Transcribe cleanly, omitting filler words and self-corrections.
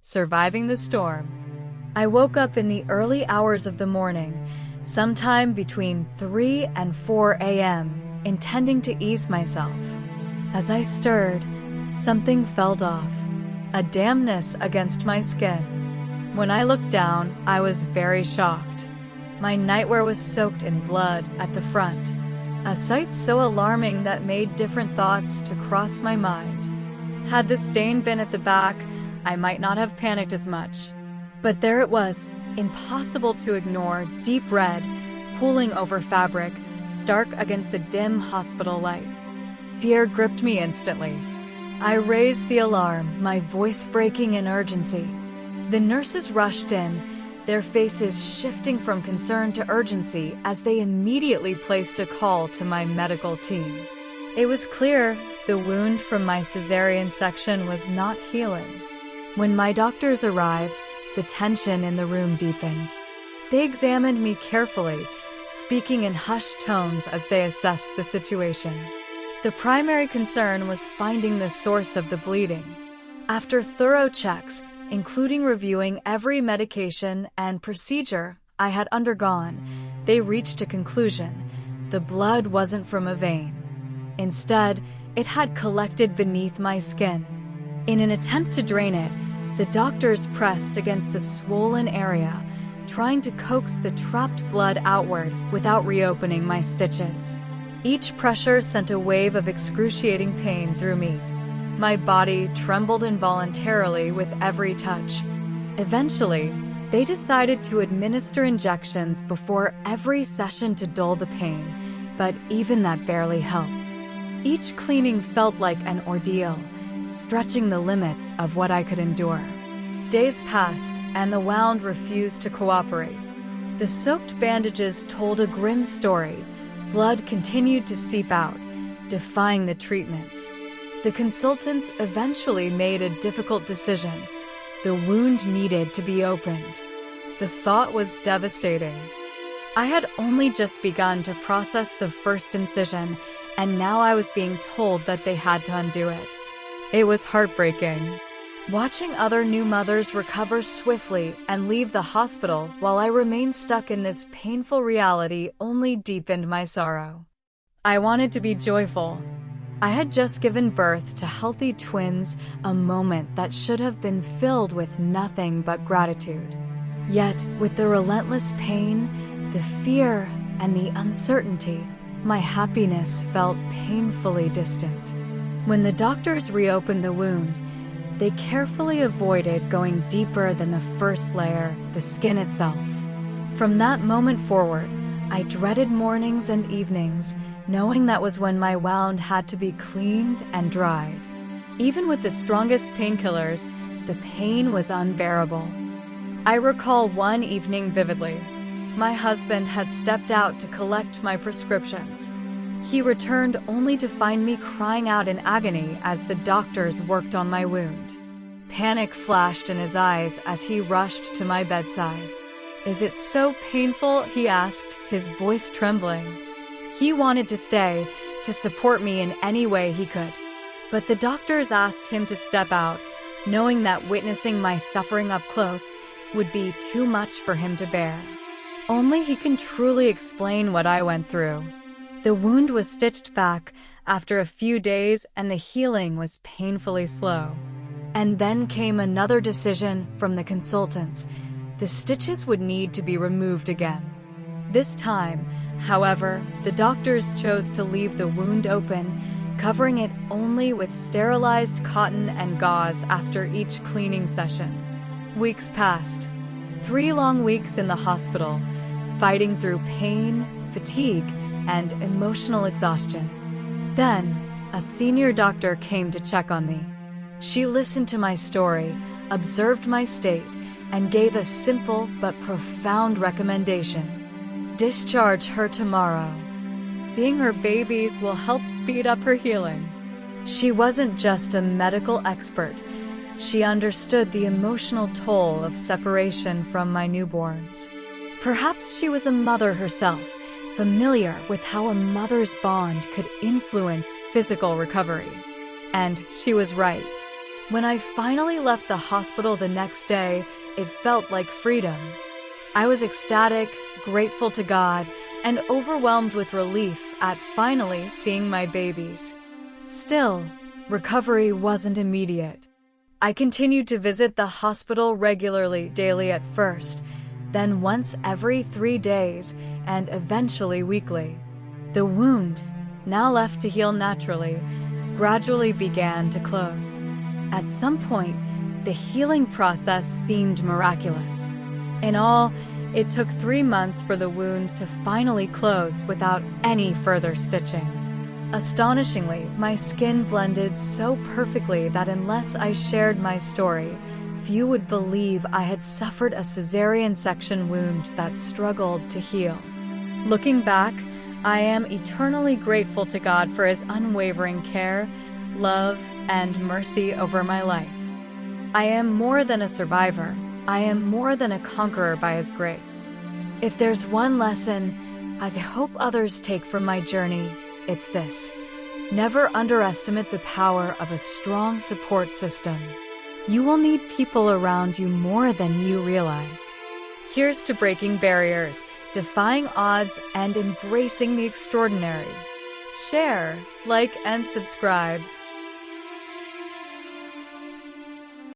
surviving the storm. I woke up in the early hours of the morning, sometime between 3 and 4 a.m., intending to ease myself. As I stirred, something felt off, a dampness against my skin. When I looked down, I was very shocked. My nightwear was soaked in blood at the front, a sight so alarming that made different thoughts to cross my mind. Had the stain been at the back, I might not have panicked as much. But there it was, impossible to ignore, deep red, pooling over fabric, stark against the dim hospital light. Fear gripped me instantly. I raised the alarm, my voice breaking in urgency. The nurses rushed in, their faces shifting from concern to urgency as they immediately placed a call to my medical team. It was clear the wound from my cesarean section was not healing. When my doctors arrived, the tension in the room deepened. They examined me carefully, speaking in hushed tones as they assessed the situation. The primary concern was finding the source of the bleeding. After thorough checks, including reviewing every medication and procedure I had undergone, they reached a conclusion: the blood wasn't from a vein. Instead, it had collected beneath my skin. In an attempt to drain it, the doctors pressed against the swollen area, trying to coax the trapped blood outward without reopening my stitches. Each pressure sent a wave of excruciating pain through me. My body trembled involuntarily with every touch. Eventually, they decided to administer injections before every session to dull the pain, but even that barely helped. Each cleaning felt like an ordeal, stretching the limits of what I could endure. Days passed, and the wound refused to cooperate. The soaked bandages told a grim story. Blood continued to seep out, defying the treatments. The consultants eventually made a difficult decision. The wound needed to be opened. The thought was devastating. I had only just begun to process the first incision, and now I was being told that they had to undo it. It was heartbreaking. Watching other new mothers recover swiftly and leave the hospital while I remained stuck in this painful reality only deepened my sorrow. I wanted to be joyful. I had just given birth to healthy twins, a moment that should have been filled with nothing but gratitude. Yet, with the relentless pain, the fear, and the uncertainty, my happiness felt painfully distant. When the doctors reopened the wound, they carefully avoided going deeper than the first layer, the skin itself. From that moment forward, I dreaded mornings and evenings, knowing that was when my wound had to be cleaned and dried. Even with the strongest painkillers, the pain was unbearable. I recall one evening vividly. My husband had stepped out to collect my prescriptions. He returned only to find me crying out in agony as the doctors worked on my wound. Panic flashed in his eyes as he rushed to my bedside. "Is it so painful?" he asked, his voice trembling. He wanted to stay, to support me in any way he could. But the doctors asked him to step out, knowing that witnessing my suffering up close would be too much for him to bear. Only he can truly explain what I went through. The wound was stitched back after a few days, and the healing was painfully slow. And then came another decision from the consultants. The stitches would need to be removed again. This time, however, the doctors chose to leave the wound open, covering it only with sterilized cotton and gauze after each cleaning session. Weeks passed. 3 long weeks in the hospital, fighting through pain, fatigue, and emotional exhaustion. Then, a senior doctor came to check on me. She listened to my story, observed my state, and gave a simple but profound recommendation: discharge her tomorrow. Seeing her babies will help speed up her healing. She wasn't just a medical expert. She understood the emotional toll of separation from my newborns. Perhaps she was a mother herself, familiar with how a mother's bond could influence physical recovery. And she was right. When I finally left the hospital the next day, it felt like freedom. I was ecstatic, grateful to God, and overwhelmed with relief at finally seeing my babies. Still, recovery wasn't immediate. I continued to visit the hospital regularly daily at first, then once every 3 days, and eventually weekly. The wound, now left to heal naturally, gradually began to close. At some point, the healing process seemed miraculous. In all, it took 3 months for the wound to finally close without any further stitching. Astonishingly, my skin blended so perfectly that unless I shared my story, few would believe I had suffered a cesarean section wound that struggled to heal. Looking back, I am eternally grateful to God for His unwavering care, love, and mercy over my life. I am more than a survivor. I am more than a conqueror by His grace. If there's one lesson I hope others take from my journey, it's this: never underestimate the power of a strong support system. You will need people around you more than you realize. Here's to breaking barriers, defying odds, and embracing the extraordinary. Share, like, and subscribe